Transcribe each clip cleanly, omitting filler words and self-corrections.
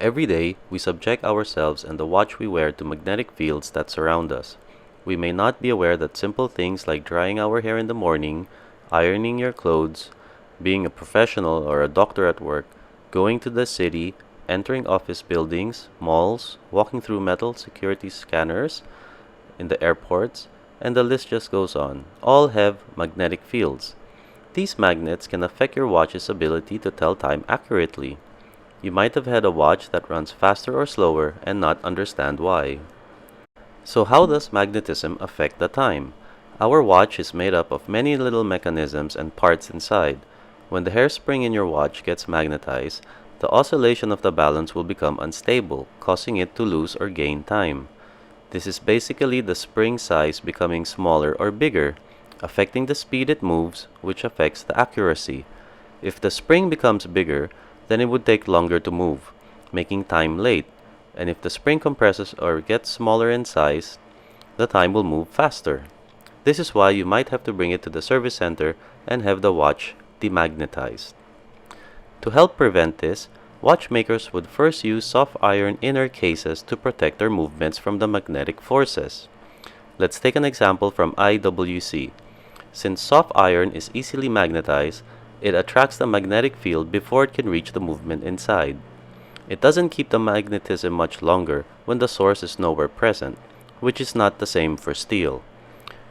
Every day, we subject ourselves and the watch we wear to magnetic fields that surround us. We may not be aware that simple things like drying our hair in the morning, ironing your clothes, being a professional or a doctor at work, going to the city, entering office buildings, malls, walking through metal security scanners in the airports, and the list just goes on, all have magnetic fields. These magnets can affect your watch's ability to tell time accurately. You might have had a watch that runs faster or slower and not understand why. So how does magnetism affect the time? Our watch is made up of many little mechanisms and parts inside. When the hairspring in your watch gets magnetized, the oscillation of the balance will become unstable, causing it to lose or gain time. This is basically the spring size becoming smaller or bigger, affecting the speed it moves, which affects the accuracy. If the spring becomes bigger, then it would take longer to move, making time late. And if the spring compresses or gets smaller in size, the time will move faster. This is why you might have to bring it to the service center and have the watch demagnetized. To help prevent this, watchmakers would first use soft iron inner cases to protect their movements from the magnetic forces. Let's take an example from IWC. Since soft iron is easily magnetized, it attracts the magnetic field before it can reach the movement inside. It doesn't keep the magnetism much longer when the source is nowhere present, which is not the same for steel.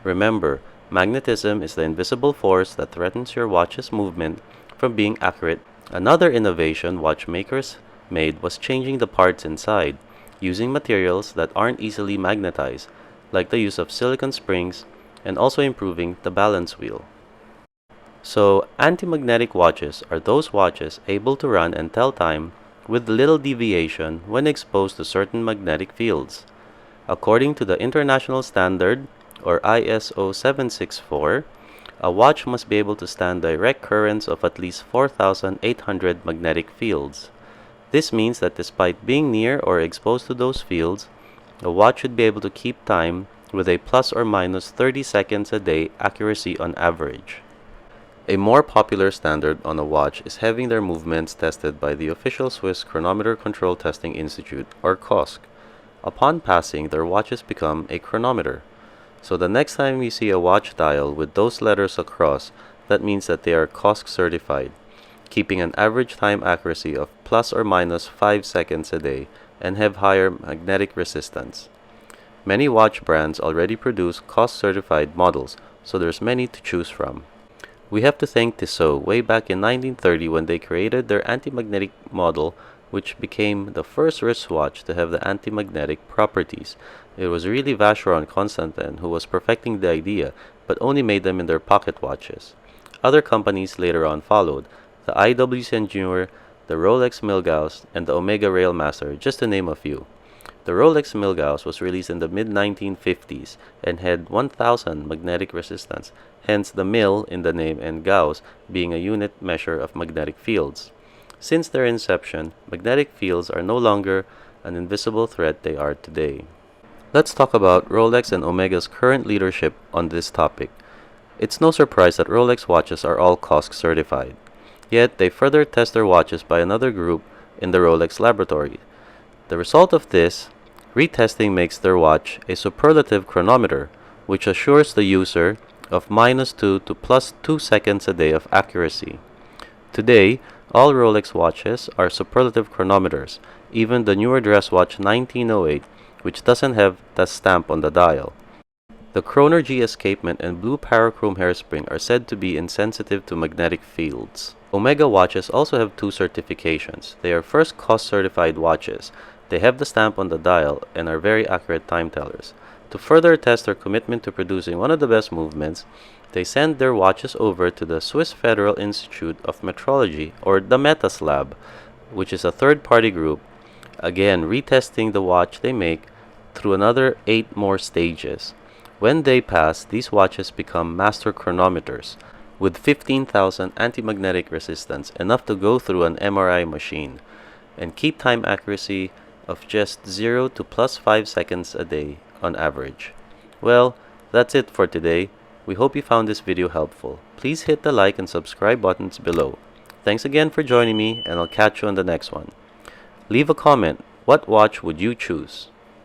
Remember, magnetism is the invisible force that threatens your watch's movement from being accurate. Another innovation watchmakers made was changing the parts inside, using materials that aren't easily magnetized, like the use of silicon springs, and also improving the balance wheel. So, anti-magnetic watches are those watches able to run and tell time with little deviation when exposed to certain magnetic fields. According to the international standard, or ISO 764, a watch must be able to stand direct currents of at least 4,800 magnetic fields. This means that despite being near or exposed to those fields, a watch should be able to keep time with a plus or minus 30 seconds a day accuracy on average. A more popular standard on a watch is having their movements tested by the official Swiss Chronometer Control Testing Institute, or COSC. Upon passing, their watches become a chronometer. So the next time you see a watch dial with those letters across, that means that they are COSC certified, keeping an average time accuracy of plus or minus 5 seconds a day and have higher magnetic resistance. Many watch brands already produce COSC certified models, so there's many to choose from. We have to thank Tissot way back in 1930 when they created their anti-magnetic model, which became the first wristwatch to have the anti-magnetic properties. It was really Vacheron Constantin who was perfecting the idea, but only made them in their pocket watches. Other companies later on followed, the IWC Engineer, the Rolex Milgauss, and the Omega Railmaster, just to name a few. The Rolex Milgauss was released in the mid-1950s and had 1000 magnetic resistance, hence the mil in the name and Gauss being a unit measure of magnetic fields. Since their inception, magnetic fields are no longer an invisible threat they are today. Let's talk about Rolex and Omega's current leadership on this topic. It's no surprise that Rolex watches are all COSC certified. Yet, they further test their watches by another group in the Rolex laboratory. The result of this, retesting makes their watch a superlative chronometer, which assures the user of -2 to +2 seconds a day of accuracy. Today, all Rolex watches are superlative chronometers, even the newer dress watch 1908, which doesn't have the stamp on the dial. The Chroner G escapement and blue parachrome hairspring are said to be insensitive to magnetic fields. Omega watches also have 2 certifications. They are first COSC certified watches. They have the stamp on the dial and are very accurate time tellers. To further test their commitment to producing one of the best movements, they send their watches over to the Swiss Federal Institute of Metrology, or the METAS Lab, which is a third-party group, again retesting the watch they make through another 8 more stages. When they pass, these watches become master chronometers, with 15,000 anti-magnetic resistance, enough to go through an MRI machine, and keep time accuracy of just 0 to +5 seconds a day on average. Well, that's it for today. We hope you found this video helpful. Please hit the like and subscribe buttons below. Thanks again for joining me, and I'll catch you on the next one. Leave a comment. What watch would you choose?